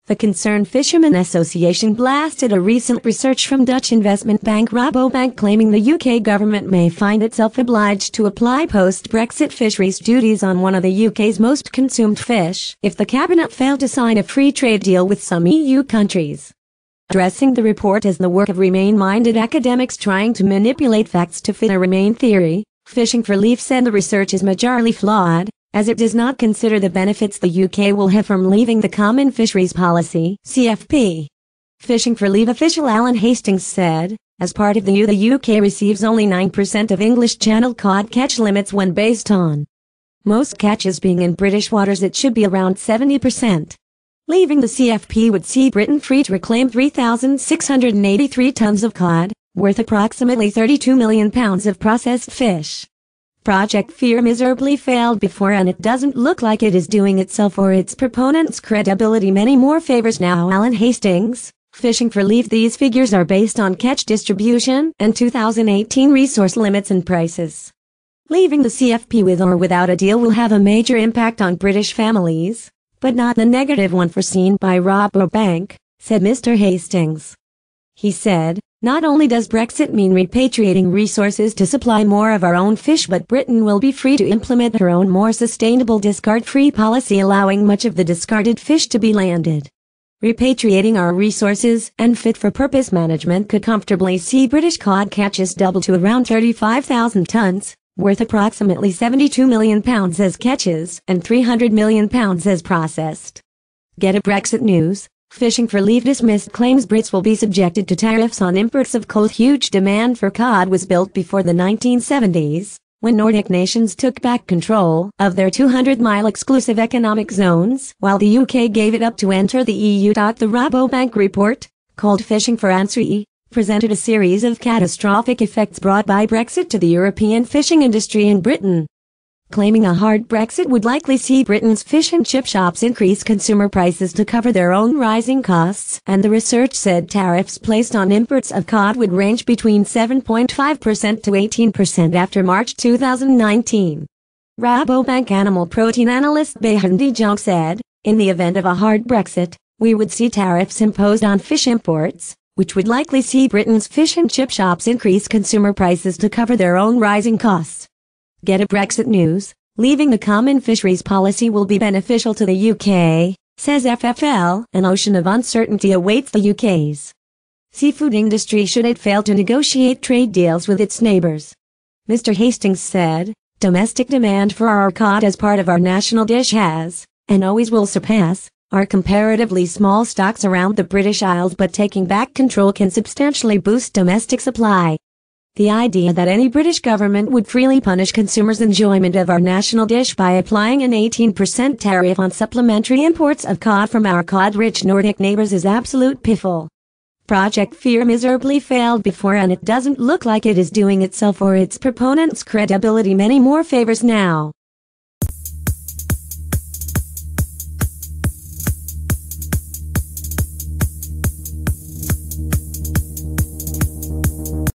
The Concerned Fishermen Association blasted a recent research from Dutch investment bank Rabobank claiming the UK government may find itself obliged to apply post-Brexit fisheries duties on one of the UK's most consumed fish if the cabinet failed to sign a free trade deal with some EU countries. Addressing the report as the work of Remain-minded academics trying to manipulate facts to fit a Remain theory, Fishing for Leave said the research is majorly flawed, as it does not consider the benefits the UK will have from leaving the Common Fisheries Policy (CFP). Fishing for Leave official Alan Hastings said, as part of the UK receives only 9% of English Channel cod catch limits when based on most catches being in British waters. It should be around 70%. Leaving the CFP would see Britain free to reclaim 3,683 tons of cod, worth approximately £32 million of processed fish. Project Fear miserably failed before, and it doesn't look like it is doing itself or its proponents' credibility many more favors now. Alan Hastings, Fishing for Leave. These figures are based on catch distribution and 2018 resource limits and prices. Leaving the CFP with or without a deal will have a major impact on British families, but not the negative one foreseen by Rabobank, said Mr. Hastings. He said, not only does Brexit mean repatriating resources to supply more of our own fish, but Britain will be free to implement her own more sustainable discard-free policy, allowing much of the discarded fish to be landed. Repatriating our resources and fit-for-purpose management could comfortably see British cod catches double to around 35,000 tons, worth approximately £72 million as catches and £300 million as processed. Get a Brexit news. Fishing for Leave dismissed claims Brits will be subjected to tariffs on imports of cod. Huge demand for cod was built before the 1970s, when Nordic nations took back control of their 200-mile exclusive economic zones, while the UK gave it up to enter the EU. The Rabobank report, called Fishing for Answer, presented a series of catastrophic effects brought by Brexit to the European fishing industry in Britain. Claiming a hard Brexit would likely see Britain's fish and chip shops increase consumer prices to cover their own rising costs, and the research said tariffs placed on imports of cod would range between 7.5% to 18% after March 2019. Rabobank animal protein analyst Behundi Jong said, in the event of a hard Brexit, we would see tariffs imposed on fish imports, which would likely see Britain's fish and chip shops increase consumer prices to cover their own rising costs. Get a Brexit news. Leaving the Common Fisheries Policy will be beneficial to the UK, says FFL. An ocean of uncertainty awaits the UK's seafood industry should it fail to negotiate trade deals with its neighbours. Mr. Hastings said, domestic demand for our cod as part of our national dish has, and always will surpass, our comparatively small stocks around the British Isles, but taking back control can substantially boost domestic supply. The idea that any British government would freely punish consumers' enjoyment of our national dish by applying an 18% tariff on supplementary imports of cod from our cod-rich Nordic neighbours is absolute piffle. Project Fear miserably failed before, and it doesn't look like it is doing itself or its proponents' credibility many more favors now.